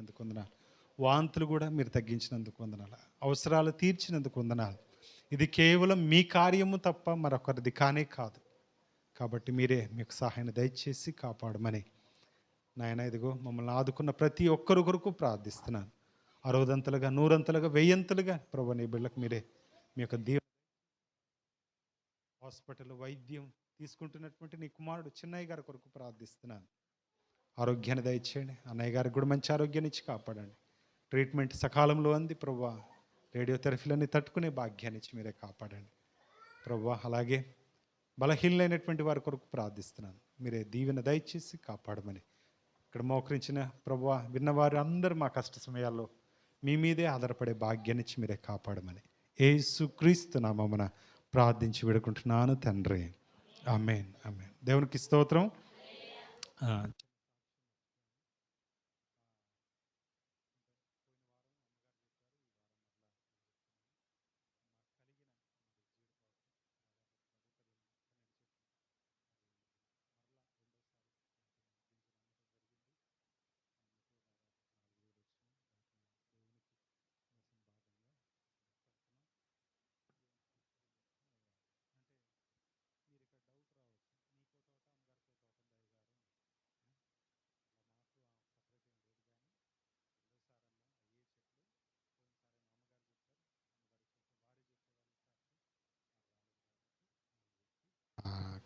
తగ్గించినందుకు వందనాలు. వాంతులు కూడా మీరు తగ్గించినందుకు వందనాలు. అవసరాలు తీర్చినందుకు వందనాలు. ఇది కేవలం మీ కార్యము తప్ప మరొకరిది కానే కాదు. కాబట్టి మీరే మీకు సహాయాన్ని దయచేసి కాపాడమని నాయన ఇదిగో మమ్మల్ని ఆదుకున్న ప్రతి ఒక్కరి కొరకు ప్రార్థిస్తున్నాను. 60 100 వెయ్యంతలుగా ప్రభు నీ బిళ్ళకు మీరే మీ యొక్క హాస్పిటల్ వైద్యం తీసుకుంటున్నటువంటి నీ కుమారుడు చిన్నయ్య గారి కొరకు ప్రార్థిస్తున్నాను. ఆరోగ్యాన్ని దయచేయండి. అన్నయ్య గారికి కూడా మంచి ఆరోగ్యాన్ని ఇచ్చి కాపాడండి. ట్రీట్మెంట్ సకాలంలో అంది ప్రభువా. రేడియోథెరపీలన్నీ తట్టుకునే భాగ్యాన్ని ఇచ్చి మీరే కాపాడండి ప్రభువా. అలాగే బలహీనమైనటువంటి వారి కొరకు ప్రార్థిస్తున్నాను. మీరే దీవెన దయచేసి కాపాడమని ఇక్కడ మోకరించిన ప్రభువా విన్నవారు అందరూ మా కష్ట సమయాల్లో మీ మీదే ఆధారపడే భాగ్యాన్ని ఇచ్చి మీరే కాపాడమని యేసుక్రీస్తు నామమున ప్రార్థించి వేడుకుంటున్నాను తండ్రి. ఆమేన్ ఆమేన్. దేవునికి స్తోత్రం.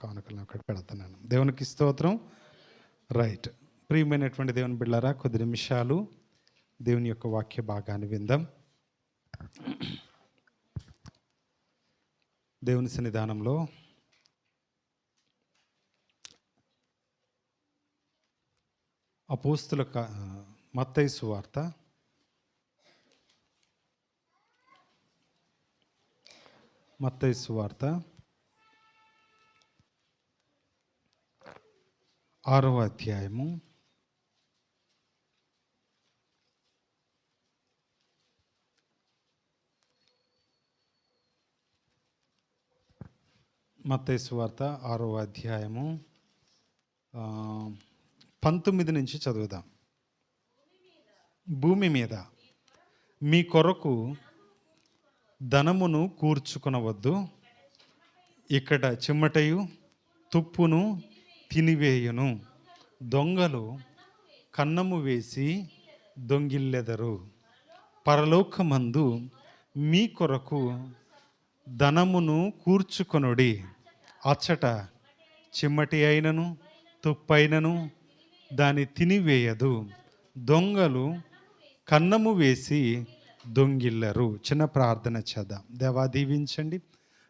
కానుకలను అక్కడ పెడుతున్నాను. దేవునికి స్తోత్రం. రైట్. ప్రియమైనటువంటి దేవుని బిళ్ళారా, కొద్ది నిమిషాలు దేవుని యొక్క వాక్య భాగాన్ని విందాం. దేవుని సన్నిధానంలో అపోస్తుల మత్తయి సువార్త 6వ అధ్యాయము 19 నుంచి చదువుదాం. భూమి మీద మీ కొరకు ధనమును కూర్చుకొనవద్దు. ఇక్కడ చిమ్మటయు తుప్పును తినివేయును. దొంగలు కన్నము వేసి దొంగిల్లెదరు. పరలోకమందు మీ కొరకు ధనమును కూర్చుకొనుడి. అచ్చట చిమ్మటి అయినను తుప్పైనను దాన్ని తినివేయదు. దొంగలు కన్నము వేసి దొంగిల్లరు. చిన్న ప్రార్థన చేద్దాం. దేవా దీవించండి.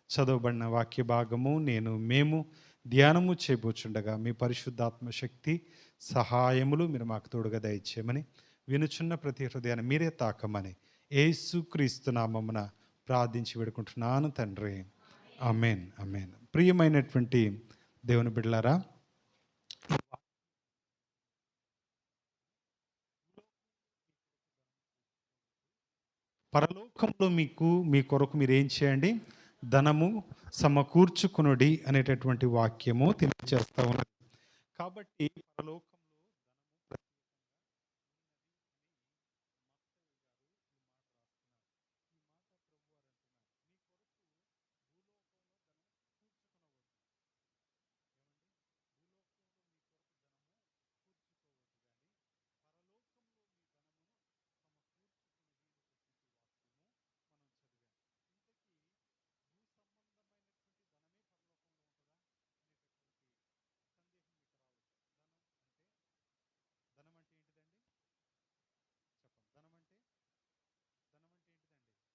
చదవబడిన వాక్య భాగము మేము ధ్యానము చేయబోచుండగా మీ పరిశుద్ధాత్మ శక్తి సహాయములు మీరు మాకు తోడుగా దయచేయమని, వినుచున్న ప్రతి హృదయాన్ని మీరే తాకమని యేసుక్రీస్తు నామమున ప్రార్థించి వేడుకుంటున్నాను తండ్రి. ఆమేన్ ఆమేన్. ప్రియమైనటువంటి దేవుని బిడ్డలారా, పరలోకంలో మీ కొరకు మీరు ఏం చేయండి? ధనము సమకూర్చుకునుడి అనేటటువంటి వాక్యము తెలియజేస్తా ఉన్నది. కాబట్టి పరలోకంలో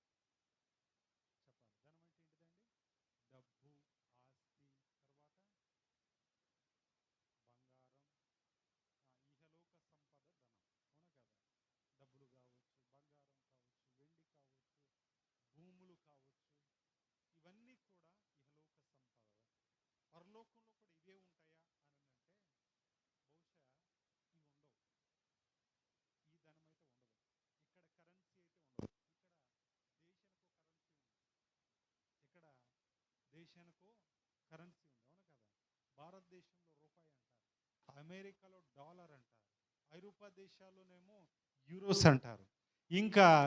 పరలోకంలో కూడా ఇవే ఉంటాయా అని అంటే బహుశా ఇవి ఉండవు. ఈ ధనం అయితే ఉండదు. ఇక్కడ కరెన్సీ అయితే ఉండదు. ఇక్కడ దేశానికో కరెన్సీ ఉంది, అవును కదా. భారతదేశంలో రూపాయి అంటారు, అమెరికాలో డాలర్ అంటారు, ఐరోపా దేశాల్లోనేమో యూరోస్ అంటారు. ఇంకా వేరే వేరే దేశాల్లో దేనార్లు అంటారు, ఓన్లు అంటారు, తర్వాత రూపీ అంటారు. ఇట్లా చాలా రకాలైనటువంటి పేర్లతోటి ధనము ఈ లోకంలో పిలువబడతా ఉంది, డబ్బు పిలువబడతా ఉంది. కానీ పరలోకంలో కూడా ధనం ఉంది. అవి ఈ రూపంలోనే ఉంటాయి అంటానికి లేదు, ఈ రూపంలో ఉంటాయి అనుకోవడానికి లేదు. కానీ అక్కడ పరసంబంధమైనటువంటి ధనము దేవుడు మన కొరకు దాచిపెట్టాడు. దేవునికి స్తోత్రం. అందుకనే ప్రియమైనటువంటి దేవుని బిడ్డలారా, ఈ లోకంలో మీరు చేయొద్దు. ఈ లోకంలో ఎవరైతే ధర్మకార్యం చేస్తారో, ఈ లోకంలో ఎవరైతే మంచి మరి పనులకు సహకరిస్తారో, ఈ లోకంలో దేవుని నిమిత్తం ఎవరైతే ఖర్చు చేస్తారో, వారి ప్రాణమును, వారి ధనమును, వారి శరీరమును, వారి ఆస్తిని, వారి సమయమును ఎవరైతే దేవుని కొరకు ఇస్తారో, ఇచ్చిన వాటిని దేవుడు ఏం చేస్తాడు అన్నదంటే పరసంబంధమైనటువంటి ధనముతో వెలకట్టి ఆ పరసంబంధమైనటువంటి ధనమును నీకు అనుగ్రహిస్తాడు. దేవునికి స్తోత్రం. దేవునికి స్తోత్రం. అందుకని పరలోకము మందు మీ కొరకు ధనము కూర్చుకొనుడి. పరలోకమందు మీ కొరకు ధనం మీరేం చేయండి, కూర్చుకొనుడి అని అంటారు కదా. బీదవాడికి ఎవరికైనా వస్త్రం లేని వానికి ఇస్తే మీరు ఎవరికి ఇచ్చినట్టు? అది నాకు ఇచ్చినట్లే. ఎవరికైనా ఆహారం లేనటువంటి వ్యక్తికి మీరు ఆహారం ఇచ్చినట్లయితే అది నాకు ఇచ్చినట్లే. ఎవరికైనా వైద్యం నిమిత్తం రొక్కలు ఇచ్చినట్లయితే అవి నాకు ఇచ్చినట్లే. ఇతరుల కొరకు ఎవరైతే మీరు పరదేశీయులకును విధవరాండ్లకును మీరు ఏదైనా సహాయము చేసినట్లయితే అది నాకు ఇచ్చినట్లే. దేవునికి స్తోత్రం. దేవునికి స్తోత్రం. ప్రియమైనటువంటి దేవుని బిడ్డారా, క్రైస్తవ్యం ఈరోజు ఇంతగా మరి ప్రబలడానికి యేసు క్రీస్తు ప్రభు వారు చేసినటువంటి గొప్ప మార్గము, గొప్ప త్యాగము, ఈరోజు క్రీస్తును ధరించినటువంటి మనుష్యులు ఉన్నారు కాబట్టి ఇంతవరకు ఆయన రాజ్య సువార్త విస్తరిస్తా ఉన్నది, వ్యాపించబడతా ఉన్నది. ప్రియమైనటువంటి దేవుని బిడ్డలారా, ఈరోజు యేసు క్రీస్తుని ధరించుకున్నటువంటి మనము క్రీస్తు ప్రేమను కలిగి పరలోక సంబంధమైనటువంటి ధనమును మనం సమకూర్చుకునేటటువంటి వారమై ఉండాలి. అర్థమైందండి? చాలా మంది మంచి సేవకులు ఉన్నారు, చెడ్డ సేవకులు ఉన్నారు, స్వార్థ ప్రియులు ఉన్నారు, దేవుని నిమిత్తం వాడేటటువంటి వారు ఉన్నారు. మంచి సంఘస్థులు ఉన్నారు, చెడ్డ సంఘస్థులు ఉన్నారు, దేవునికి ఇచ్చే సంఘస్థులు ఉన్నారు, దేవునికి ఇవ్వని సంఘస్థులు ఉన్నారు. ప్రియమైనటువంటి దేవుని బిడ్డలారా, ఎవరిని మనం లక్ష్యం చేయొద్దు, ఎవరిని మనం చూడొద్దు. కానీ యేసు క్రీస్తు నేర్పినటువంటి మాటని మనం ఆదర్శంగా తీసుకుని మనం ముందుకు కొనసాగాలి. దేవునికి స్తోత్రం. దేవునికి స్తోత్రం. ప్రియమైనటువంటి దేవుని బిడ్డలారా, నాన్నగారితో మాట్లాడుతూ ఉంటే నేను ఒక సాక్ష్యం విన్నాను. ఒక దొరగారు న్యూస్ నుంచి స్థిర పునాదులు అనేటటువంటి అంశం అన్ని భాషల్లో అది మార్చబడాలి, అన్ని భాషలకు అది తర్జుమా చేయబడాలి, క్రైస్తవులందరూ దేవుని యొక్క జ్ఞానాన్ని తెలుసుకోవాలి అని చెప్పి ఆయన ఏం చేసిందంటే, కొంతమంది సేవకులను ప్రపంచవ్యాప్తంగా, అంటే అన్ని దేశాలతో పాటు మన దేశంలో కాకినాడ ప్రాంతంలో, ఆంధ్రప్రదేశ్ ప్రాంతంలో, రాజమండ్రి ప్రాంతంలో కొంతమందిని తీసుకుని వారికి ట్రైనింగ్ ఇచ్చి, ఇదిగో బైబిల్ ఈ రకంగా మీరు చేయాలి, ఈ రకంగా మీరు చేయాలని చెప్పి ఆయన దేవుని యొక్క సత్యాలను వారికి అందిస్తున్నటువంటి సమయంలో కొంతమంది ధనాన్ని దుర్వినియోగం చేశారండి. ఏం చేశారండి? ధనాన్ని, ఆయన ఇచ్చినటువంటి ధనాన్ని దుర్వినియోగం చేశారు. ఆయన 5,000 ఎకరాల ఆశారు. ఏంటండి? అమెరికా దేశంలో 5,000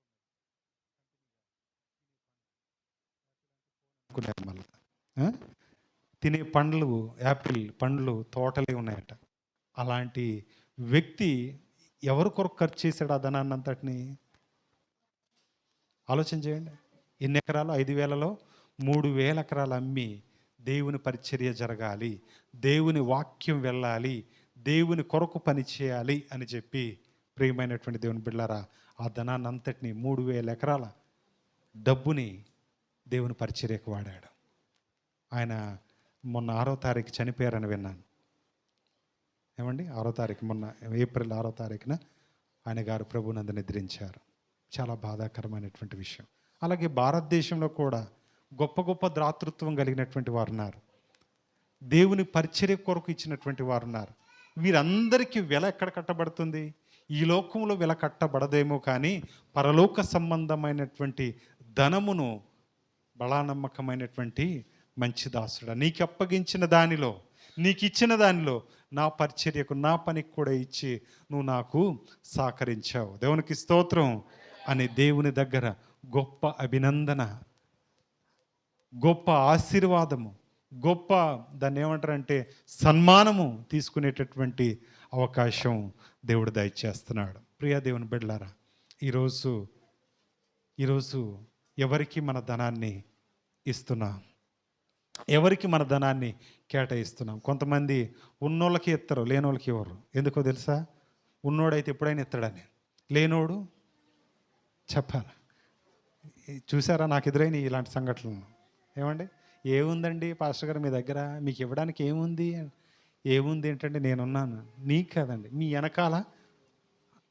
ఎకరాల ఆశారు. అంటే గొప్ప ధనవంతుడు. ఆయనకి యాపిల్ తోటలు ఉన్నాయి, కంపెనీగా తినే పండ్లు. యాపిల్ అంటే ఫోన్ అనుకున్నారు మళ్ళీ. తినే పండ్లు, యాపిల్ పండ్లు తోటలే ఉన్నాయట. అలాంటి వ్యక్తి ఎవరి కొరకు ఖర్చు చేశాడు ఆ ధనాన్ని అంతటిని? ఆలోచన చేయండి. ఎన్ని ఎకరాలు? 5,000లో 3,000 ఎకరాలు అమ్మి దేవుని పరిచర్య జరగాలి, దేవుని వాక్యం వెళ్ళాలి, దేవుని కొరకు పని చేయాలి అని చెప్పి ప్రియమైనటువంటి దేవుని బిడ్డలారా, ఆ ధనాన్ని అంతటిని 3,000 ఎకరాల డబ్బుని దేవుని పరిచర్యకు వాడాడు. ఆయన మొన్న 6వ తారీఖు చనిపోయారని విన్నాను. ఏమండి? 6వ తారీఖు, మొన్న ఏప్రిల్ 6వ తారీఖున ఆయన గారు ప్రభువునందు నిద్రించారు. చాలా బాధాకరమైనటువంటి విషయం. అలాగే భారతదేశంలో కూడా గొప్ప గొప్ప దాతృత్వం కలిగినటువంటి వారు ఉన్నారు, దేవుని పరిచర్య కొరకు ఇచ్చినటువంటి వారు ఉన్నారు. వీరందరికీ వెల ఎక్కడ కట్టబడుతుంది? ఈ లోకంలో వెల కట్టబడదేమో, కానీ పరలోక సంబంధమైనటువంటి ధనమును బలా నమ్మకమైనటువంటి మంచి దాసుడా, నీకు అప్పగించిన దానిలో, నీకు ఇచ్చిన దానిలో నా పరిచర్యకు, నా పనికి కూడా ఇచ్చి నువ్వు నాకు సహకరించావు, దేవునికి స్తోత్రం అని దేవుని దగ్గర గొప్ప అభినందన, గొప్ప ఆశీర్వాదము, గొప్ప దాన్ని ఏమంటారంటే సన్మానము తీసుకునేటటువంటి అవకాశం దేవుడు దయచేస్తున్నాడు. ప్రియ దేవుని బిడ్డలారా, ఈరోజు ఎవరికి మన ధనాన్ని ఇస్తున్నాం, ఎవరికి మన ధనాన్ని కేటాయిస్తున్నాం? కొంతమంది ఉన్నోళ్ళకి ఇస్తారు, లేనోళ్ళకి ఇవ్వరు. ఎందుకో తెలుసా? ఉన్నోడైతే ఎప్పుడైనా ఇస్తాడని, లేనోడు చెప్పాలి. చూసారా నాకు ఎదురైన ఇలాంటి సంఘటనలు? ఏమండి, ఏముందండి పాస్టర్ గారు మీ దగ్గర, మీకు ఇవ్వడానికి ఏముంది? ఏముంది ఏంటంటే నేనున్నాను. నీకు కాదండి, మీ వెనకాల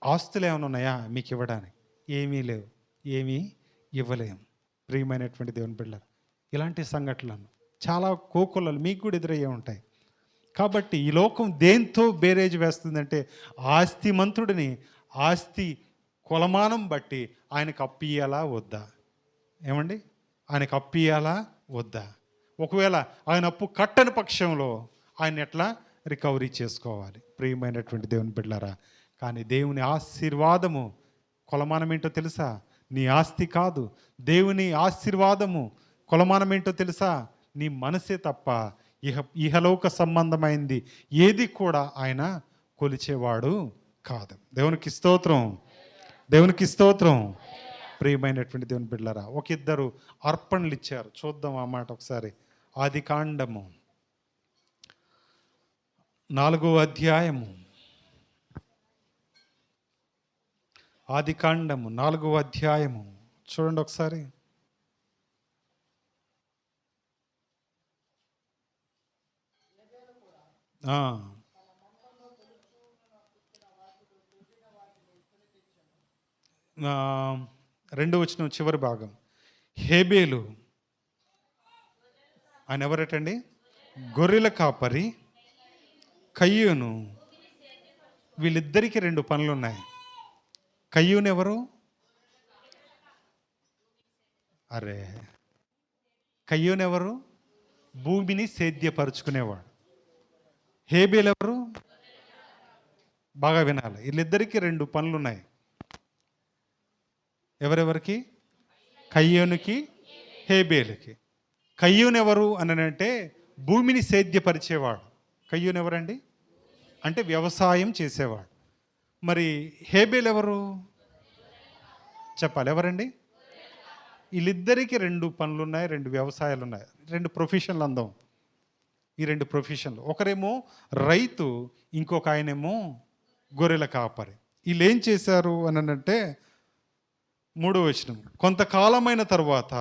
ఆస్తులు ఏమైనా ఉన్నాయా మీకు ఇవ్వడానికి? ఏమీ లేవు, ఏమీ ఇవ్వలేము. ప్రియమైనటువంటి దేవుని బిడ్డలారా, ఇలాంటి సంఘటనలను చాలా కోకొల్లలు మీకు కూడా ఎదురయ్యే ఉంటాయి. కాబట్టి ఈ లోకం దేంతో బేరేజ్ వేస్తుందంటే ఆస్తిమంతుడిని ఆస్తి కొలమానం బట్టి ఆయనకు అప్పియాలా వద్దా? ఏమండి, ఆయనకు అప్పియాలా వద్దా? ఒకవేళ ఆయన అప్పు కట్టని పక్షంలో ఆయన ఎట్లా రికవరీ చేసుకోవాలి? ప్రియమైనటువంటి దేవుని బిడ్డలారా, కానీ దేవుని ఆశీర్వాదము కొలమానం ఏంటో తెలుసా? నీ ఆస్తి కాదు. దేవుని ఆశీర్వాదము కొలమానం ఏంటో తెలుసా? నీ మనసే తప్ప ఇహలోక సంబంధమైంది ఏది కూడా ఆయన కొలిచేవాడు కాదు. దేవునికి స్తోత్రం, దేవునికి స్తోత్రం. ప్రియమైనటువంటి దేవుని బిడ్డలారా, ఒక ఇద్దరు అర్పణలు ఇచ్చారు. చూద్దాం ఆ మాట ఒకసారి. ఆదికాండము 4వ అధ్యాయము, ఆదికాండము 4వ అధ్యాయము చూడండి ఒకసారి. రెండో వచనం చివరి భాగం. హేబేలు ఆయన ఎవరటండి? గొర్రెల కాపరి. కయ్యూను, వీళ్ళిద్దరికీ 2 పనులు ఉన్నాయి. కయ్యూను ఎవరు? కయ్యూను ఎవరు? భూమిని సేద్యపరుచుకునేవాడు. హేబేలు ఎవరు? బాగా వినాలి, వీళ్ళిద్దరికీ 2 పనులు ఉన్నాయి. ఎవరెవరికి? కయ్యూనుకి, హేబేలుకి. కయ్యూను ఎవరు అని అంటే భూమిని సేద్యపరిచేవాడు. కయ్యూను ఎవరండి అంటే వ్యవసాయం చేసేవాడు. మరి హేబేలు ఎవరు చెప్పాలి? ఎవరండి? వీళ్ళిద్దరికీ 2 పనులు ఉన్నాయి, 2 వ్యవసాయాలు ఉన్నాయి, 2 ప్రొఫెషన్లు అందాం. ఈ 2 ప్రొఫెషన్లు, ఒకరేమో రైతు, ఇంకొక ఆయనేమో గొర్రెల కాపరి. వీళ్ళు ఏం చేశారు అని అంటే 3వ వచనం. కొంతకాలమైన తర్వాత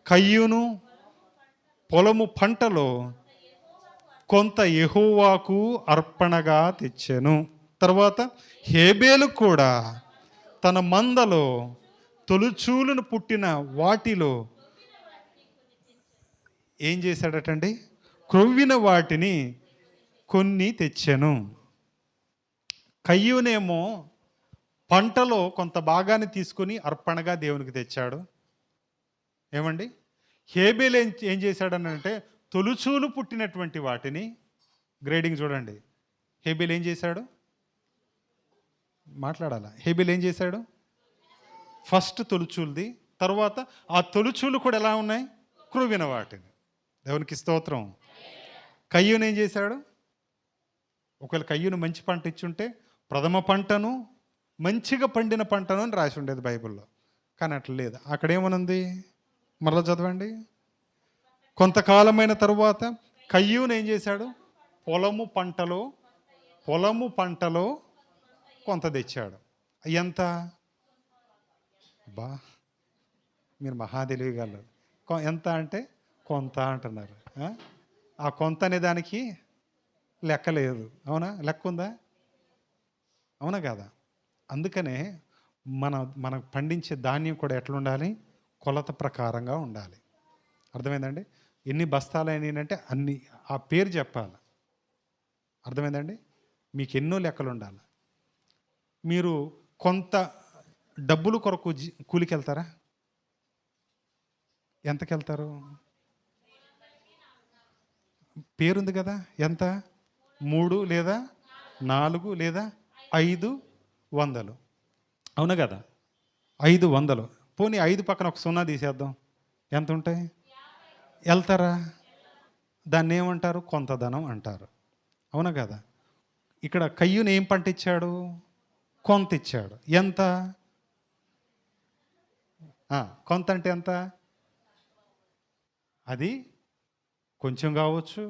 కయ్యూను పొలము పంటలో కొంత యెహోవాకు అర్పణగా తెచ్చెను. తర్వాత హేబేలు కూడా తన మందలో తొలుచూలును పుట్టిన వాటిలో ఏం చేశాడటండి? క్రొవ్విన వాటిని కొన్ని తెచ్చెను. కయ్యూనేమో పంటలో కొంత భాగాన్ని తీసుకొని అర్పణగా దేవునికి తెచ్చాడు. ఏమండి? హేబేలు ఏం చేశాడని అంటే తొలుచూలు పుట్టినటువంటి వాటిని, గ్రేడింగ్ చూడండి. హేబేలు ఏం చేశాడు? మాట్లాడాలా? హేబేలు ఏం చేశాడు? ఫస్ట్ తొలుచూలుది, తర్వాత ఆ తొలుచూలు కూడా ఎలా ఉన్నాయి? క్రొవ్విన వాటిని. దేవునికి స్తోత్రం. కయ్యూను ఏం చేశాడు? ఒకవేళ కయ్యూను మంచి పంట ఇచ్చుంటే ప్రథమ పంటను, మంచిగా పండిన పంటను అని రాసి ఉండేది బైబిల్లో. కానీ అట్లా లేదు. అక్కడేమనుంది? మరలా చదవండి. కొంతకాలమైన తరువాత కయ్యూను ఏం చేశాడు? పొలము పంటలో కొంత తెచ్చాడు. ఎంత? బా, మీరు మహాదేవిగాళ్ళు. ఎంత అంటే కొంత అంటున్నారు. ఆ కొంత అనే దానికి లెక్క లేదు. అవునా? లెక్క ఉందా? అవునా కాదా? అందుకనే మనం పండించే ధాన్యం కూడా ఎట్లా ఉండాలి? కొలత ప్రకారంగా ఉండాలి. అర్థమైందండి? ఎన్ని బస్తాలు అయినాయంటే అన్ని ఆ పేరు చెప్పాలి. అర్థమైందండి? మీకు ఎన్నో లెక్కలు ఉండాలి. మీరు కొంత డబ్బులు కొరకు కూలికి వెళ్తారా? ఎంతకి వెళ్తారు? పేరుంది కదా, ఎంత? 3 లేదా 4 లేదా 500. అవునా కదా? 500. పోనీ 5 పక్కన ఒక 0 తీసేద్దాం, ఎంత ఉంటాయి? వెళ్తారా? దాన్ని ఏమంటారు? కొంతధనం అంటారు. అవునా కదా? ఇక్కడ కయ్యూని ఏం పంట ఇచ్చాడు? కొంత ఇచ్చాడు. ఎంత? కొంత అంటే ఎంత? అది కొంచెం కావచ్చు,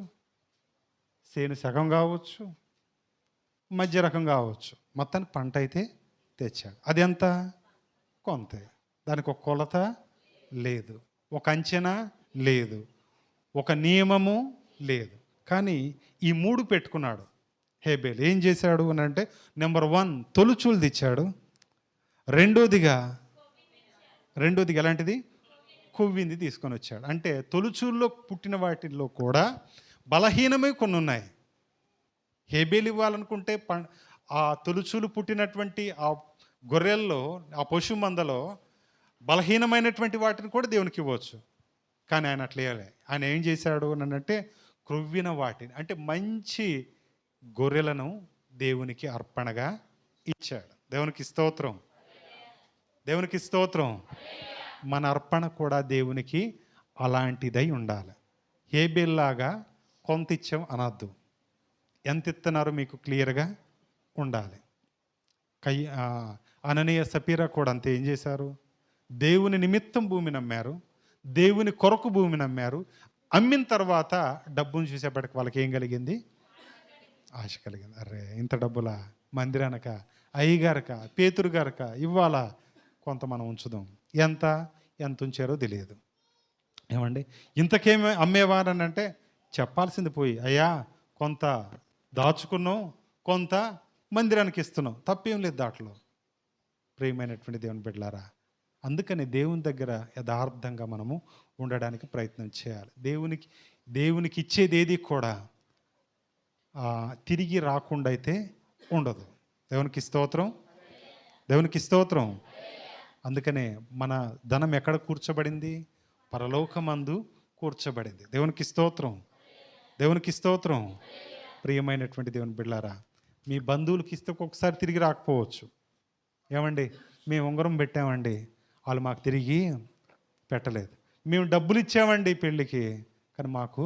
సేను సగం కావచ్చు, మధ్య రకం కావచ్చు, మొత్తానికి పంట అయితే తెచ్చాడు. అది ఎంత? కొంతే. దానికి ఒక కొలత లేదు, ఒక అంచనా లేదు, ఒక నియమము లేదు. కానీ ఈ 3 పెట్టుకున్నాడు హేబేల్. ఏం చేశాడు అని అంటే, నెంబర్ 1 తొలుచూలు తెచ్చాడు. రెండోదిగా ఎలాంటిది? కొవ్వింది తీసుకొని వచ్చాడు. అంటే తొలుచూల్లో పుట్టిన వాటిల్లో కూడా బలహీనమే కొన్ని ఉన్నాయి. హేబేలు ఇవ్వాలనుకుంటే ఆ తొలుచూలు పుట్టినటువంటి ఆ గొర్రెల్లో, ఆ పశు మందలో బలహీనమైనటువంటి వాటిని కూడా దేవునికి ఇవ్వచ్చు. కానీ ఆయన అట్లా ఇవ్వలే. ఆయన ఏం చేశాడు అని అంటే, క్రొవ్విన వాటిని, అంటే మంచి గొర్రెలను దేవునికి అర్పణగా ఇచ్చాడు. దేవునికి స్తోత్రం, దేవునికి స్తోత్రం. మన అర్పణ కూడా దేవునికి అలాంటిదై ఉండాలి. హేబేల్లాగా కొంత ఇచ్చాం అనద్దు. ఎంత ఇస్తున్నారో మీకు క్లియర్గా ఉండాలి. అననీయ సపీరా కూడా అంతే. ఏం చేశారు? దేవుని నిమిత్తం భూమిని అమ్మారు, దేవుని కొరకు భూమిని అమ్మారు. అమ్మిన తర్వాత డబ్బును చూసేపటికి వాళ్ళకి ఏం కలిగింది? ఆశ కలిగింది. అరే, ఇంత డబ్బులా? మందిరానక, అయ్యగారక, పేతురు గారక ఇవ్వాలా? కొంత మనం ఉంచుదాం. ఎంత ఉంచారో తెలియదు. ఏమండి, ఇంతకేమి అమ్మేవారని అంటే చెప్పాల్సింది పోయి, అయ్యా కొంత దాచుకున్నాం, కొంత మందిరానికి ఇస్తున్నాం, తప్పేం లేదు దాంట్లో. ప్రియమైనటువంటి దేవుని బిడ్డలారా, అందుకని దేవుని దగ్గర యథార్థంగా మనము ఉండడానికి ప్రయత్నం చేయాలి. దేవునికి ఇచ్చేది ఏది కూడా తిరిగి రాకుండా అయితే ఉండదు. దేవునికి స్తోత్రం, దేవునికి స్తోత్రం. అందుకనే మన ధనం ఎక్కడ కూర్చోబడింది? పరలోకమందు కూర్చోబడింది. దేవునికి స్తోత్రం, దేవునికి స్తోత్రం. ప్రియమైనటువంటి దేవుని బిడ్డలారా, మీ బంధువులకి ఇస్తే ఒక్కొక్కసారి తిరిగి రాకపోవచ్చు. ఏమండి, మేము ఉంగరం పెట్టామండి, వాళ్ళు మాకు తిరిగి పెట్టలేదు. మేము డబ్బులు ఇచ్చామండి పెళ్ళికి, కానీ మాకు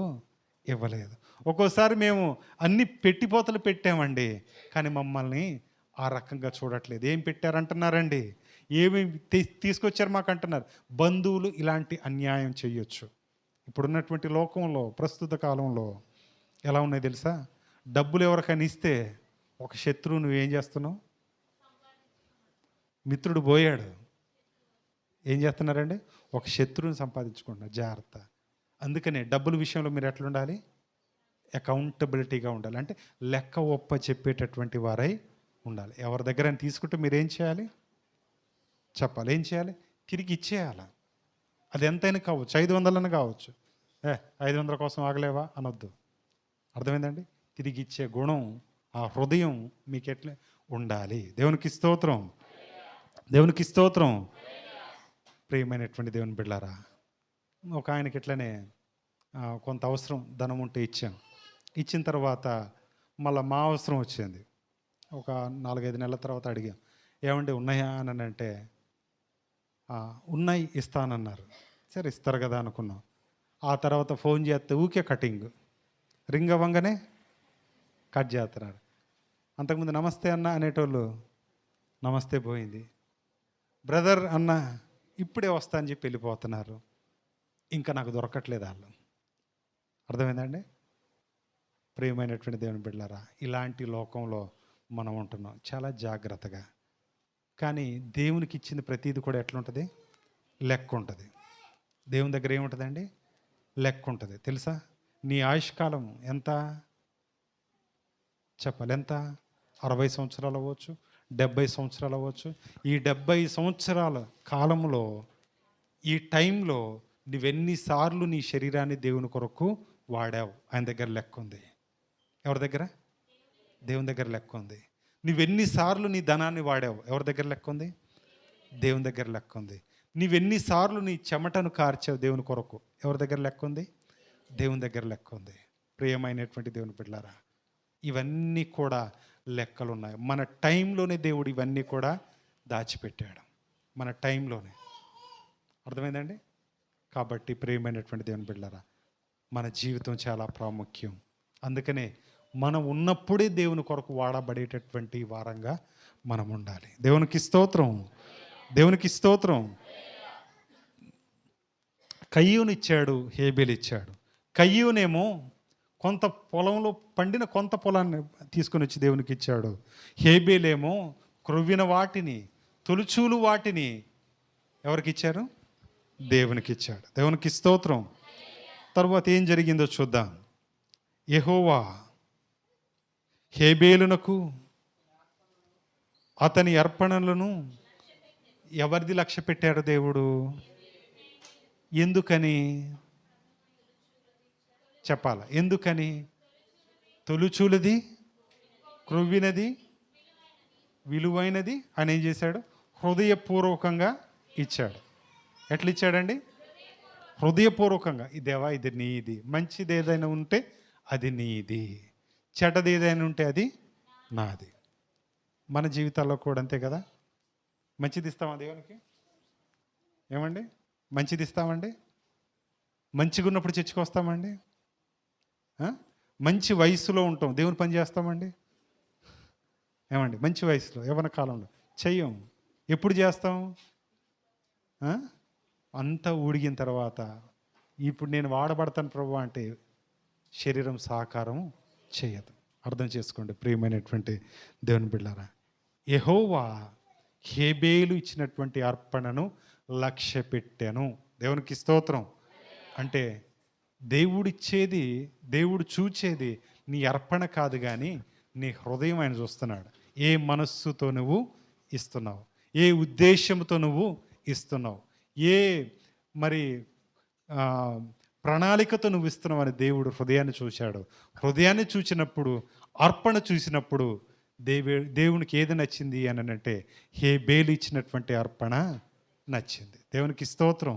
ఇవ్వలేదు. ఒక్కోసారి మేము అన్ని పెట్టిపోతలు పెట్టామండి, కానీ మమ్మల్ని ఆ రకంగా చూడట్లేదు. ఏం పెట్టారంటున్నారండి? ఏమి తీసుకొచ్చారు మాకు అంటున్నారు. బంధువులు ఇలాంటి అన్యాయం చేయొచ్చు. ఇప్పుడున్నటువంటి లోకంలో, ప్రస్తుత కాలంలో ఎలా ఉన్నాయి తెలుసా? డబ్బులు ఎవరికైనా ఇస్తే ఒక శత్రువు నువ్వేం చేస్తున్నావు? మిత్రుడు పోయాడు, ఏం చేస్తున్నారండి? ఒక శత్రువుని సంపాదించుకుంటున్నారు. జాగ్రత్త. అందుకనే డబ్బుల విషయంలో మీరు ఎట్లా ఉండాలి? అకౌంటబిలిటీగా ఉండాలి. అంటే లెక్క ఒప్ప చెప్పేటటువంటి వారై ఉండాలి. ఎవరి దగ్గర తీసుకుంటే మీరేం చేయాలి? చెప్పాలి. ఏం చేయాలి? తిరిగి ఇచ్చేయాలి. అది ఎంతైనా కావచ్చు, 500 కావచ్చు. 500 కోసం ఆగలేవా అనొద్దు. అర్థమైందండి? తిరిగి ఇచ్చే గుణం, ఆ హృదయం మీకు ఎట్లా ఉండాలి. దేవునికి స్తోత్రం, దేవునికి స్తోత్రం. ప్రియమైనటువంటి దేవుని బిడ్డలారా, ఒక ఆయనకి ఇట్లనే కొంత అవసరం, ధనం ఉంటే ఇచ్చాం. ఇచ్చిన తర్వాత మళ్ళీ మా అవసరం వచ్చింది. ఒక 4-5 నెలల తర్వాత అడిగాం, ఏమండి ఉన్నాయా అని అంటే, ఉన్నాయి ఇస్తానన్నారు. సరే ఇస్తారు కదా అనుకున్నాం. ఆ తర్వాత ఫోన్ చేస్తే ఊకే కటింగ్, రింగ్ అవ్వంగానే కట్ చేస్తున్నారు. అంతకుముందు నమస్తే అన్న అనేటోళ్ళు నమస్తే పోయింది. బ్రదర్ అన్న ఇప్పుడే వస్తా అని చెప్పి వెళ్ళిపోతున్నారు. ఇంకా నాకు దొరకట్లేదు వాళ్ళు. అర్థమైందండి? ప్రియమైనటువంటి దేవుని బిడ్డలారా, ఇలాంటి లోకంలో మనం ఉంటున్నాం. చాలా జాగ్రత్తగా. కానీ దేవునికి ఇచ్చింది ప్రతిదీ కూడా ఎట్లుంటుంది? లెక్క ఉంటుంది. దేవుని దగ్గర ఏముంటుందండి? లెక్క ఉంటుంది. తెలుసా? నీ ఆయుష్కాలం ఎంత చెప్పాలి? ఎంత? 60 సంవత్సరాలు అవ్వచ్చు, 70 సంవత్సరాలు అవ్వచ్చు. ఈ 70 సంవత్సరాల కాలంలో, ఈ టైంలో నువ్వెన్నిసార్లు నీ శరీరాన్ని దేవుని కొరకు వాడావు? ఆయన దగ్గర లెక్క ఉంది. ఎవరి దగ్గర? దేవుని దగ్గర లెక్క ఉంది. నువ్వెన్నిసార్లు నీ ధనాన్ని వాడావు? ఎవరి దగ్గర లెక్క ఉంది? దేవుని దగ్గర లెక్క ఉంది. నీవెన్నిసార్లు నీ చెమటను కార్చావు దేవుని కొరకు? ఎవరి దగ్గర లెక్క ఉంది? దేవుని దగ్గర లెక్క ఉంది. ప్రియమైనటువంటి దేవుని బిడ్డలారా, ఇవన్నీ కూడా లెక్కలు ఉన్నాయి. మన టైంలోనే దేవుడు ఇవన్నీ కూడా దాచిపెట్టాడు, మన టైంలోనే. అర్థమైందండి? కాబట్టి ప్రియమైనటువంటి దేవుని బిడ్డలారా, మన జీవితం చాలా ప్రాముఖ్యం. అందుకనే మనం ఉన్నప్పుడే దేవుని కొరకు వాడబడేటటువంటి వారంగా మనం ఉండాలి. దేవునికి స్తోత్రం, దేవునికి స్తోత్రం. కయ్యూను ఇచ్చాడు, హేబేలు ఇచ్చాడు. కయ్యూనేమో కొంత పొలంలో పండిన కొంత పొలాన్ని తీసుకొని వచ్చి దేవునికి ఇచ్చాడు. హేబేలేమో క్రొవ్విన వాటిని, తొలుచూలు వాటిని ఎవరికి ఇచ్చారు? దేవునికి ఇచ్చాడు. దేవునికి స్తోత్రం. తర్వాత ఏం జరిగిందో చూద్దాం. యెహోవా హేబేలునకు అతని అర్పణలను ఎవరిది లక్ష్య పెట్టాడు దేవుడు? ఎందుకని చెప్పాల? ఎందుకని? తొలుచూలది, క్రొవ్వినది, విలువైనది అని ఏం చేశాడు? హృదయపూర్వకంగా ఇచ్చాడు. ఎట్లా ఇచ్చాడండి? హృదయపూర్వకంగా. ఈ దేవా, ఇది నీది. మంచిది ఏదైనా ఉంటే అది నీది, చెడ్డది ఏదైనా ఉంటే అది నాది. మన జీవితాల్లో కూడా అంతే కదా. మంచిది ఇస్తామా దేవునికి? ఏమండి? మంచిది ఇస్తామండి? మంచిగా ఉన్నప్పుడు చర్చకొస్తామండి? మంచి వయసులో ఉంటాం, దేవుని పని చేస్తామండి? ఏమండి? మంచి వయసులో, యవ్వన కాలంలో చెయ్యం. ఎప్పుడు చేస్తాం? అంతా ఊడిగిన తర్వాత, ఇప్పుడు నేను వాడబడతాను ప్రభు అంటే శరీరం సహకారం చేయదు. అర్థం చేసుకోండి ప్రియమైనటువంటి దేవుని బిడ్డలారా. యెహోవా హేబేలు ఇచ్చినటువంటి అర్పణను లక్ష్య పెట్టాను. దేవునికి స్తోత్రం. అంటే దేవుడిచ్చేది, దేవుడు చూచేది నీ అర్పణ కాదు, కానీ నీ హృదయం ఆయన చూస్తున్నాడు. ఏ మనస్సుతో నువ్వు ఇస్తున్నావు, ఏ ఉద్దేశంతో నువ్వు ఇస్తున్నావు, ఏ మరి ప్రణాళికతో నువ్వు ఇస్తున్నావు అని దేవుడు హృదయాన్ని చూశాడు. హృదయాన్ని చూసినప్పుడు, అర్పణ చూసినప్పుడు దేవునికి ఏది నచ్చింది అని అంటే హేబేలు ఇచ్చినటువంటి అర్పణ నచ్చింది. దేవునికి స్తోత్రం,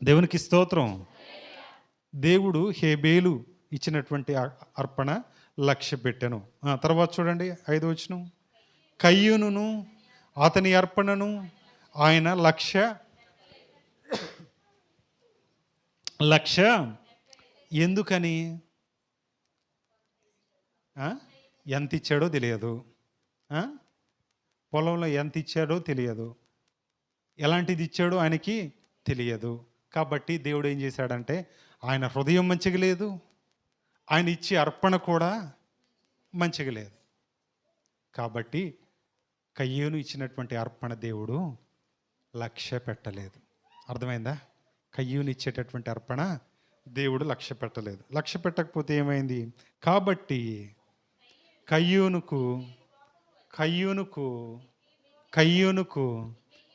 దేవునికి స్తోత్రం. దేవుడు హేబేలు ఇచ్చినటువంటి అర్పణ లక్ష్య పెట్టెను. తర్వాత చూడండి 5వ వచనం. కయ్యూనును అతని అర్పణను ఆయన లక్ష్య ఎందుకని? ఎంత ఇచ్చాడో తెలియదు, పొలంలో ఎంత ఇచ్చాడో తెలియదు, ఎలాంటిది ఇచ్చాడో ఆయనకి తెలియదు. కాబట్టి దేవుడు ఏం చేశాడంటే, ఆయన హృదయం మంచిగా లేదు, ఆయన ఇచ్చే అర్పణ కూడా మంచిగా లేదు. కాబట్టి కయ్యూను ఇచ్చినటువంటి అర్పణ దేవుడు లక్ష్య పెట్టలేదు. అర్థమైందా? కయ్యూను ఇచ్చేటటువంటి అర్పణ దేవుడు లక్ష్య పెట్టలేదు. లక్ష్య పెట్టకపోతే ఏమైంది? కాబట్టి కయ్యూనుకు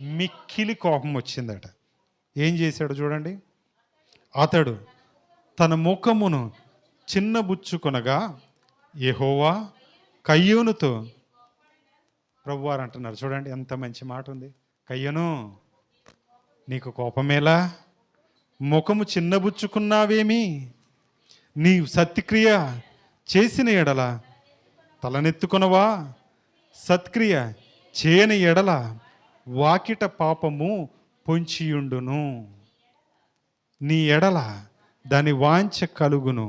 మిక్కిలి కోపం వచ్చిందట. ఏం చేశాడు చూడండి. అతడు తన ముఖమును చిన్నబుచ్చుకొనగా యెహోవా కయ్యూనుతో, ప్రభువారు అంటున్నారు చూడండి, ఎంత మంచి మాట ఉంది. కయ్యూను, నీకు కోపమేలా? ముఖము చిన్నబుచ్చుకున్నావేమి? నీ సత్క్రియ చేసిన ఎడల తలనెత్తుకొనవా? సత్క్రియ చేయని ఎడల వాకిట పాపము పొంచియుండును, నీ ఎడల దాని వాంఛ కలుగును,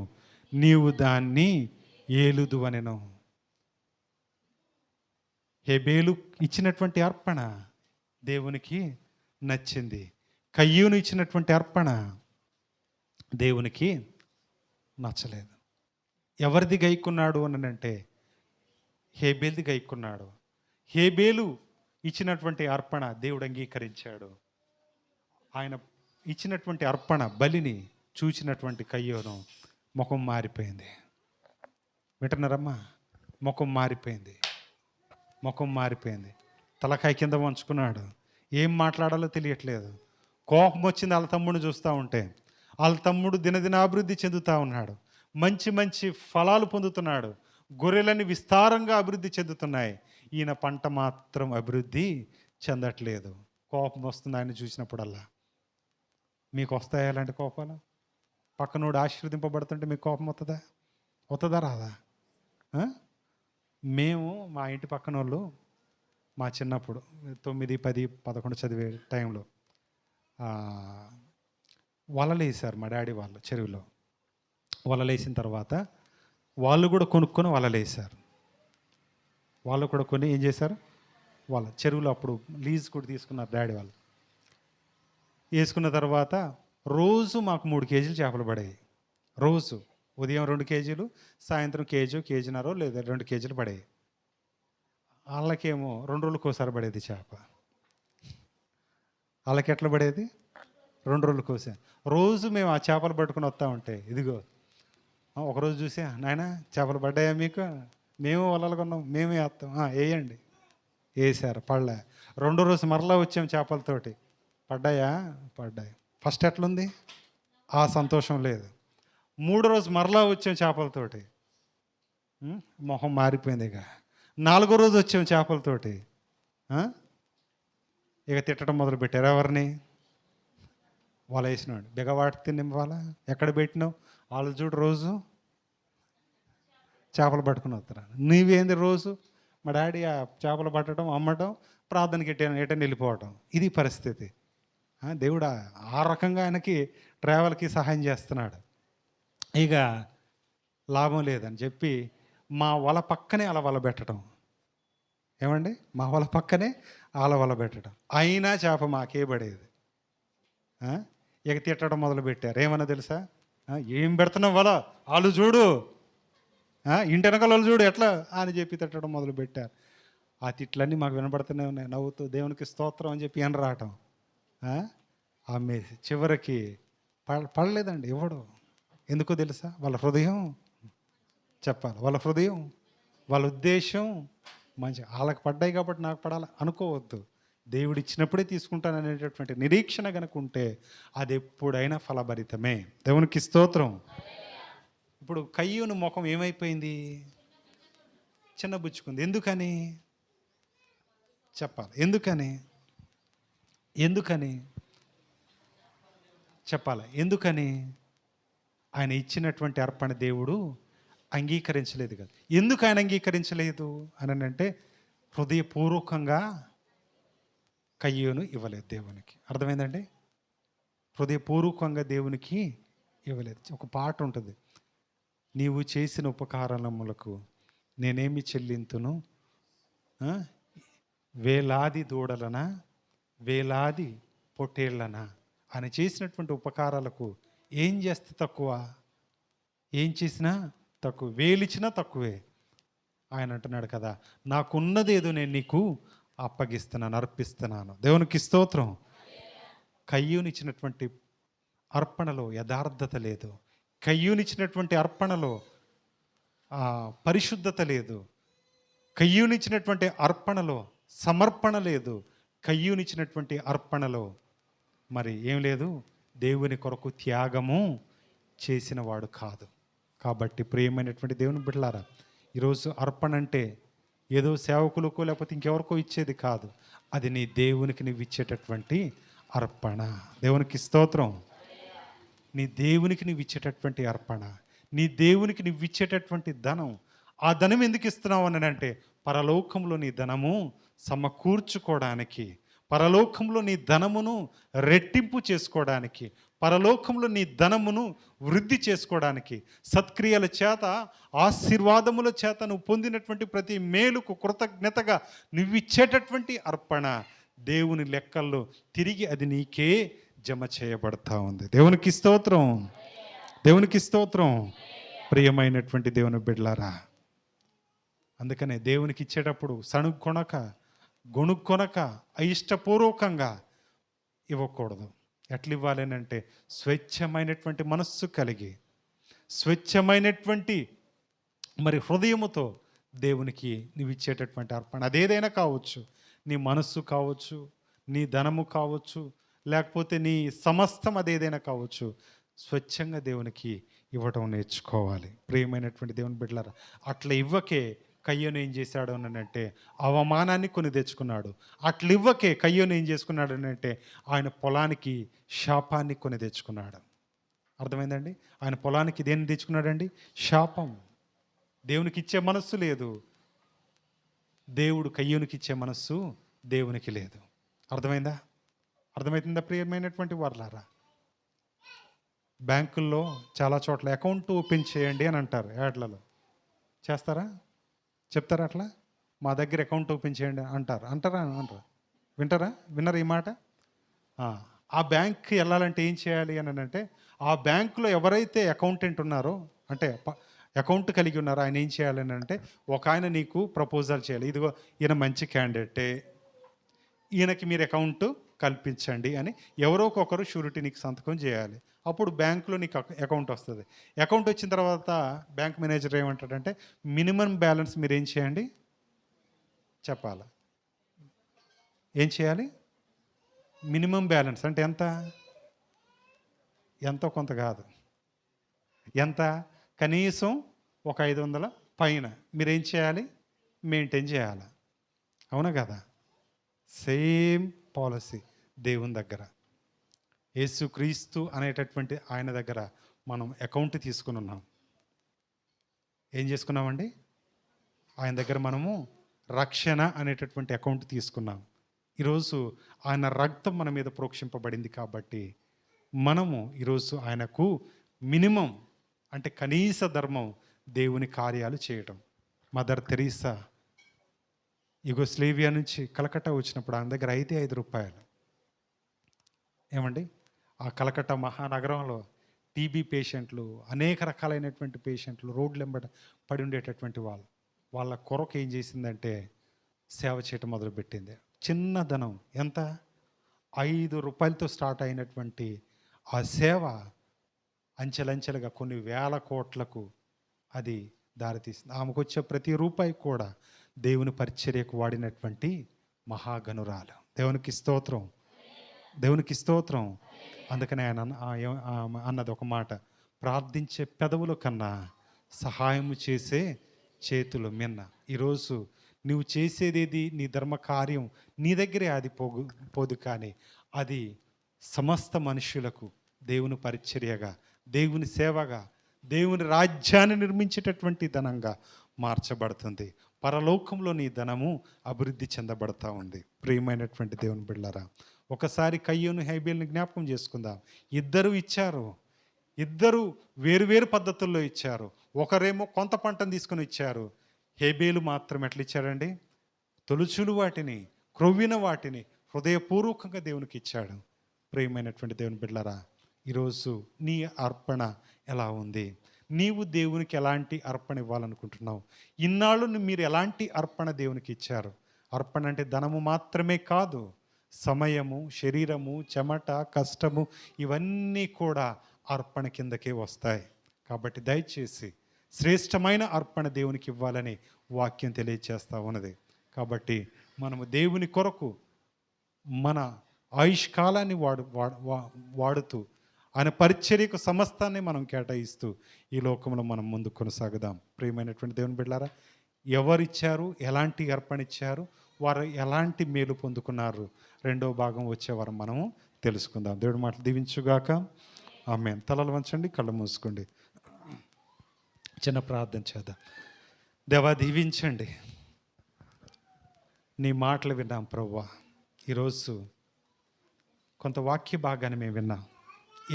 నీవు దాన్ని ఏలుదు అనెను. హేబేలు ఇచ్చినటువంటి అర్పణ దేవునికి నచ్చింది. కయ్యూను ఇచ్చినటువంటి అర్పణ దేవునికి నచ్చలేదు. ఎవరిది గైకున్నాడు అని అంటే హేబేలుది గైకున్నాడు. హేబేలు ఇచ్చినటువంటి అర్పణ దేవుడు అంగీకరించాడు. ఆయన ఇచ్చినటువంటి అర్పణ బలిని చూచినటువంటి కయ్యూను ముఖం మారిపోయింది. వింటున్నారమ్మా? ముఖం మారిపోయింది. తలకాయ కింద వంచుకున్నాడు. ఏం మాట్లాడాలో తెలియట్లేదు. కోపం వచ్చింది వాళ్ళ తమ్ముడిని చూస్తూ ఉంటే. వాళ్ళ తమ్ముడు దినదినాభివృద్ధి చెందుతూ ఉన్నాడు, మంచి మంచి ఫలాలు పొందుతున్నాడు, గొర్రెలని విస్తారంగా అభివృద్ధి చెందుతున్నాయి. ఈయన పంట మాత్రం అభివృద్ధి చెందట్లేదు. కోపం వస్తుంది ఆయన చూసినప్పుడల్లా. మీకు వస్తాయా అలాంటి కోపాలు? పక్కనోడు ఆశీర్వదింపబడుతుంటే మీకు కోపం వస్తుందా? వస్తుందా రాదా? మేము మా ఇంటి పక్కన వాళ్ళు మా చిన్నప్పుడు 9, 10, 11 చదివే టైంలో వలలు వేసారు మా డాడీ వాళ్ళు చెరువులో. వలలు వేసిన తర్వాత వాళ్ళు కూడా కొనుక్కొని వలలు వేసారు. వాళ్ళు కూడా కొని ఏం చేశారు, వాళ్ళ చెరువులో అప్పుడు లీజ్ కూడా తీసుకున్నారు డాడీ వాళ్ళు. వేసుకున్న తర్వాత రోజు మాకు 3 కేజీలు చేపలు పడేవి. రోజు ఉదయం 2 కేజీలు, సాయంత్రం కేజీన్నర లేదా 2 కేజీలు పడేవి. వాళ్ళకేమో 2 రోజులకు ఒకసారి పడేది చేప. వాళ్ళకి ఎట్లా పడేది? 2 రోజులకు ఒకసారి. రోజు మేము ఆ చేపలు పట్టుకుని వస్తూ ఉంటే, ఇదిగో ఒకరోజు చూసా, నాయన చేపలు పడ్డాయా మీకు? మేము వలలు కొన్నాం, మేమే వేస్తాం, వేయండి. వేసారు, పడలే. 2వ రోజు మరలా వచ్చాం చేపలతోటి, పడ్డాయా? పడ్డాయి. ఫస్ట్ ఎట్లుంది? ఆ సంతోషం లేదు. 3వ రోజు మరలా వచ్చాం చేపలతోటి, మొహం మారిపోయింది. ఇక 4వ రోజు వచ్చాం చేపలతోటి, ఇక తిట్టడం మొదలుపెట్టారు. ఎవరిని? వాళ్ళ వేసినాడు. బిగవాటి తిని వాళ్ళ ఎక్కడ పెట్టినావు? వాళ్ళు చూడు రోజు చేపలు పట్టుకుని వస్తారా. నీవేంది రోజు? మా డాడీ ఆ చేపలు పట్టడం, అమ్మటం, ప్రార్థనకి ఎటని వెళ్ళిపోవటం. ఇది పరిస్థితి. దేవుడు ఆ రకంగా ఆయనకి ట్రావెల్కి సహాయం చేస్తున్నాడు. ఇక లాభం లేదని చెప్పి మా వల పక్కనే అలా వల పెట్టడం. ఏమండి? మా వల పక్కనే అలా వల పెట్టడం. అయినా చేప మాకే పడేది. ఇక తిట్టడం మొదలుపెట్టారు. ఏమన్నా తెలుసా? ఏం పెడుతున్నావు వల? వాళ్ళు చూడు, ఇంటి వెనకాల వాళ్ళు చూడు ఎట్లా అని చెప్పి తిట్టడం మొదలుపెట్టారు. ఆ తిట్లన్నీ మాకు వినబడుతూనే ఉన్నాయి. నవ్వుతూ దేవునికి స్తోత్రం అని చెప్పి రావటం. అమ్మేసి చివరికి పడలేదండి ఎవడు. ఎందుకో తెలుసా? వాళ్ళ హృదయం చెప్పాలి. వాళ్ళ హృదయం, వాళ్ళ ఉద్దేశం మంచి. వాళ్ళకి పడ్డాయి కాబట్టి నాకు పడాలి అనుకోవద్దు. దేవుడు ఇచ్చినప్పుడే తీసుకుంటాననేటటువంటి నిరీక్షణ కనుక ఉంటే అది ఎప్పుడైనా ఫలభరితమే. దేవునికి స్తోత్రం. ఇప్పుడు కయ్యూను ముఖం ఏమైపోయింది? చిన్నబుచ్చుకుంది. ఎందుకని చెప్పాలి? ఎందుకని చెప్పాలి? ఎందుకని? ఆయన ఇచ్చినటువంటి అర్పణ దేవుడు అంగీకరించలేదు కదా. ఎందుకు ఆయన అంగీకరించలేదు అని అంటే, హృదయపూర్వకంగా కయ్యూను ఇవ్వలేదు దేవునికి. అర్థమైందండి? హృదయపూర్వకంగా దేవునికి ఇవ్వలేదు. ఒక పాట ఉంటుంది, నీవు చేసిన ఉపకారములకు నేనేమి చెల్లింతును, వేలాది దూడలనా వేలాది పొట్టేళ్లనా. ఆయన చేసినటువంటి ఉపకారాలకు ఏం చేస్తే తక్కువ? ఏం చేసినా తక్కువ, వేలిచ్చినా తక్కువే. ఆయన అంటున్నాడు కదా, నాకున్నది ఏదో నేను నీకు అప్పగిస్తున్నాను, అర్పిస్తున్నాను. దేవునికి స్తోత్రం. కయ్యూనిచ్చినటువంటి అర్పణలో యథార్థత లేదు. కయ్యూనిచ్చినటువంటి అర్పణలో పరిశుద్ధత లేదు. కయ్యూనిచ్చినటువంటి అర్పణలో సమర్పణ లేదు. కయ్యూనిచ్చినటువంటి అర్పణలో మరి ఏం లేదు? దేవుని కొరకు త్యాగము చేసిన వాడు కాదు. కాబట్టి ప్రియమైనటువంటి దేవుని బిడ్డలారా, ఈరోజు అర్పణ అంటే ఏదో సేవకులకో లేకపోతే ఇంకెవరికో ఇచ్చేది కాదు. అది నీ దేవునికి నువ్వు ఇచ్చేటటువంటి అర్పణ. దేవునికి స్తోత్రం. నీ దేవునికి నువ్వు ఇచ్చేటటువంటి అర్పణ, నీ దేవునికి నువ్వు ఇచ్చేటటువంటి ధనం. ఆ ధనం ఎందుకు ఇస్తున్నావు అని అంటే, పరలోకంలో నీ ధనము సమకూర్చుకోవడానికి, పరలోకంలో నీ ధనమును రెట్టింపు చేసుకోవడానికి, పరలోకంలో నీ ధనమును వృద్ధి చేసుకోవడానికి, సత్క్రియల చేత ఆశీర్వాదముల చేత నువ్వు పొందినటువంటి ప్రతి మేలుకు కృతజ్ఞతగా నువ్వు ఇచ్చేటటువంటి అర్పణ దేవుని లెక్కల్లో తిరిగి అది నీకే జమ చేయబడతా ఉంది. దేవునికి స్తోత్రం. దేవునికి స్తోత్రం. ప్రియమైనటువంటి దేవుని బిడ్డలారా, అందుకనే దేవునికి ఇచ్చేటప్పుడు సణుక్కొనక గొణుక్కొనక అయిష్టపూర్వకంగా ఇవ్వకూడదు. ఎట్లా ఇవ్వాలి అని అంటే, స్వచ్ఛమైనటువంటి మనస్సు కలిగి, స్వచ్ఛమైనటువంటి మరి హృదయముతో దేవునికి నువ్వు ఇచ్చేటటువంటి అర్పణ. అదేదైనా కావచ్చు, నీ మనస్సు కావచ్చు, నీ ధనము కావచ్చు, లేకపోతే నీ సమస్తం అదేదైనా కావచ్చు. స్వచ్ఛంగా దేవునికి ఇవ్వటం నేర్చుకోవాలి. ప్రియమైనటువంటి దేవుని బిడ్డలారా, అట్లా ఇవ్వకే కయ్యోను ఏం చేశాడు అని అంటే అవమానాన్ని కొని తెచ్చుకున్నాడు. అట్లివ్వకే కయ్యోను ఏం చేసుకున్నాడు అని అంటే ఆయన పొలానికి శాపాన్ని కొని తెచ్చుకున్నాడు. అర్థమైందండి? ఆయన పొలానికి దేన్ని తెచ్చుకున్నాడండి? శాపం. దేవునికి ఇచ్చే మనస్సు లేదు. దేవుడు కయ్యోనికి ఇచ్చే మనస్సు దేవునికి లేదు. అర్థమైందా? అర్థమవుతుందా ప్రియమైనటువంటి వారలారా? బ్యాంకుల్లో చాలా చోట్ల అకౌంట్ ఓపెన్ చేయండి అని అంటారు యాడ్లలో. చేస్తారా? చెప్తారా అట్లా? మా దగ్గర అకౌంట్ ఓపెన్ చేయండి అంటారు. అంటారా? వింటారా? విన్నరు ఈ మాట? ఆ బ్యాంక్కి వెళ్ళాలంటే ఏం చేయాలి అని అంటే ఆ బ్యాంకులో ఎవరైతే అకౌంటెంట్ ఉన్నారో అంటే అకౌంట్ కలిగి ఉన్నారో ఆయన ఏం చేయాలి అని అంటే ఒక ఆయన నీకు ప్రపోజల్ చేయాలి. ఇదిగో ఈయన మంచి క్యాండిడేటే, ఈయనకి మీరు అకౌంట్ కల్పించండి అని ఎవరో ఒకరు షూరిటీ నీకు సంతకం చేయాలి. అప్పుడు బ్యాంకులో నీకు అకౌంట్ వస్తుంది. అకౌంట్ వచ్చిన తర్వాత బ్యాంక్ మేనేజర్ ఏమంటాడంటే మినిమం బ్యాలెన్స్ మీరు ఏం చేయండి చెప్పాలి. ఏం చేయాలి? మినిమం బ్యాలెన్స్ అంటే ఎంత? ఎంతో కొంత కాదు. ఎంత? కనీసం ఒక 500 పైన మీరేం చేయాలి? మెయింటైన్ చేయాలి. అవునా కదా? సేమ్ పాలసీ దేవుని దగ్గర. యేసుక్రీస్తు అనేటటువంటి ఆయన దగ్గర మనం అకౌంట్ తీసుకుని ఉన్నాం. ఏం చేసుకున్నామండి? ఆయన దగ్గర మనము రక్షణ అనేటటువంటి అకౌంట్ తీసుకున్నాం. ఈరోజు ఆయన రక్తం మన మీద ప్రోక్షింపబడింది కాబట్టి మనము ఈరోజు ఆయనకు మినిమం అంటే కనీస ధర్మం దేవుని కార్యాలు చేయటం. మదర్ తెరీసా యుగోస్లేవియా నుంచి కలకట్టా వచ్చినప్పుడు ఆయన దగ్గర అయితే 5 రూపాయలు. ఏమండి? ఆ కలకట్టా మహానగరంలో టీబీ పేషెంట్లు, అనేక రకాలైనటువంటి పేషెంట్లు రోడ్లు వెంబడ పడి ఉండేటటువంటి వాళ్ళ కొరకు ఏం చేసిందంటే సేవ చేయటం మొదలుపెట్టింది. చిన్న ధనం ఎంత? 5 రూపాయలతో స్టార్ట్ అయినటువంటి ఆ సేవ అంచెలంచెలుగా కొన్ని వేల కోట్లకు అది దారితీసింది. ఆమెకు వచ్చే ప్రతి రూపాయి కూడా దేవుని పరిచర్యకు వాడినటువంటి మహాగనురాలు. దేవునికి స్తోత్రం, దేవునికి స్తోత్రం. అందుకనే ఆయన అన్నది ఒక మాట, ప్రార్థించే పెదవుల కన్నా సహాయము చేసే చేతులు మిన్న. ఈరోజు నువ్వు చేసేదేది నీ ధర్మ కార్యం నీ దగ్గరే అది పోదు, కానీ అది సమస్త మనుషులకు దేవుని పరిచర్యగా, దేవుని సేవగా, దేవుని రాజ్యాన్ని నిర్మించేటటువంటి ధనంగా మార్చబడుతుంది. పరలోకంలో నీ ధనము అభివృద్ధి చెందబడతా ఉంది. ప్రియమైనటువంటి దేవుని బిడ్డలారా, ఒకసారి కయ్యోను హేబేలుని జ్ఞాపకం చేసుకుందాం. ఇద్దరు ఇచ్చారు, ఇద్దరు వేరువేరు పద్ధతుల్లో ఇచ్చారు. ఒకరేమో కొంత పంటను తీసుకొని ఇచ్చారు. హేబేలు మాత్రం ఎట్లా ఇచ్చాడండి? తొలుచులు వాటిని, క్రొవ్విన వాటిని హృదయపూర్వకంగా దేవునికి ఇచ్చాడు. ప్రియమైనటువంటి దేవుని బిడ్డలారా, ఈరోజు నీ అర్పణ ఎలా ఉంది? నీవు దేవునికి ఎలాంటి అర్పణ ఇవ్వాలనుకుంటున్నావు? ఇన్నాళ్ళు మీరు ఎలాంటి అర్పణ దేవునికి ఇచ్చారు? అర్పణ అంటే ధనము మాత్రమే కాదు, సమయము, శరీరము, చెమట, కష్టము ఇవన్నీ కూడా అర్పణ కిందకే వస్తాయి. కాబట్టి దయచేసి శ్రేష్టమైన అర్పణ దేవునికి ఇవ్వాలని వాక్యం తెలియజేస్తూ ఉన్నది. కాబట్టి మనము దేవుని కొరకు మన ఆయుష్కాలాన్ని వాడుతూ ఆయన పరిచర్యకు సమస్తాన్ని మనం కేటాయిస్తూ ఈ లోకంలో మనం ముందు కొనసాగుదాం. ప్రియమైనటువంటి దేవుని బిడ్డలారా, ఎవరిచ్చారు, ఎలాంటి అర్పణ ఇచ్చారు, వారు ఎలాంటి మేలు పొందుకున్నారు, రెండో భాగం వచ్చేవారు మనము తెలుసుకుందాం. దేవుడి మాటలు దీవించుగాక. ఆమేన్. తలలు వంచండి, కళ్ళు మూసుకోండి, చిన్న ప్రార్థన చేద్దాం. దేవా, దీవించండి. నీ మాటలు విన్నాం ప్రభువా. ఈరోజు కొంత వాక్య భాగాన్ని మేము విన్నాం.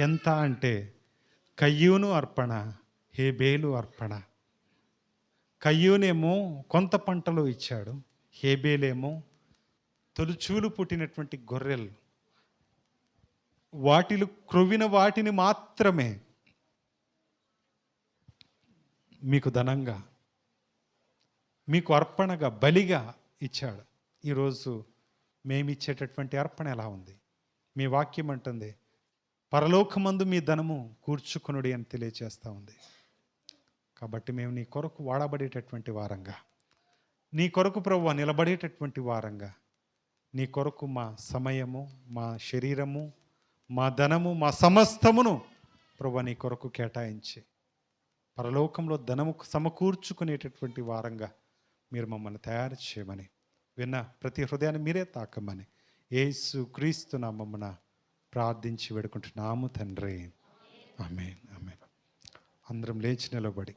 ఎంత అంటే కయ్యూను అర్పణ, హేబేలు అర్పణ. కయ్యూనేమో కొంత పంటలో ఇచ్చాడు, హేబేలేమో తొలుచూలు పుట్టినటువంటి గొర్రెలు, వాటిలు క్రొవ్విన వాటిని మాత్రమే మీకు ధనంగా, మీకు అర్పణగా, బలిగా ఇచ్చాడు. ఈరోజు మేమిచ్చేటటువంటి అర్పణ ఎలా ఉంది? మీ వాక్యం అంటుంది పరలోకమందు మీ ధనము కూర్చుకొనుడి అని తెలియచేస్తూ ఉంది. కాబట్టి మేము నీ కొరకు వాడబడేటటువంటి వారంగా, నీ కొరకు ప్రభువా నిలబడేటటువంటి వారంగా, నీ కొరకు మా సమయము, మా శరీరము, మా ధనము, మా సమస్తమును ప్రభువా నీ కొరకు కేటాయించి పరలోకంలో ధనము సమకూర్చుకునేటటువంటి వారంగా మీరు మమ్మల్ని తయారు చేయమని, విన్న ప్రతి హృదయాన్ని మీరే తాకమని యేసు క్రీస్తు నామమున ప్రార్థించి వేడుకుంటున్నాము తండ్రి. ఆమేన్. ఆమేన్. అందరం లేచి నిలబడి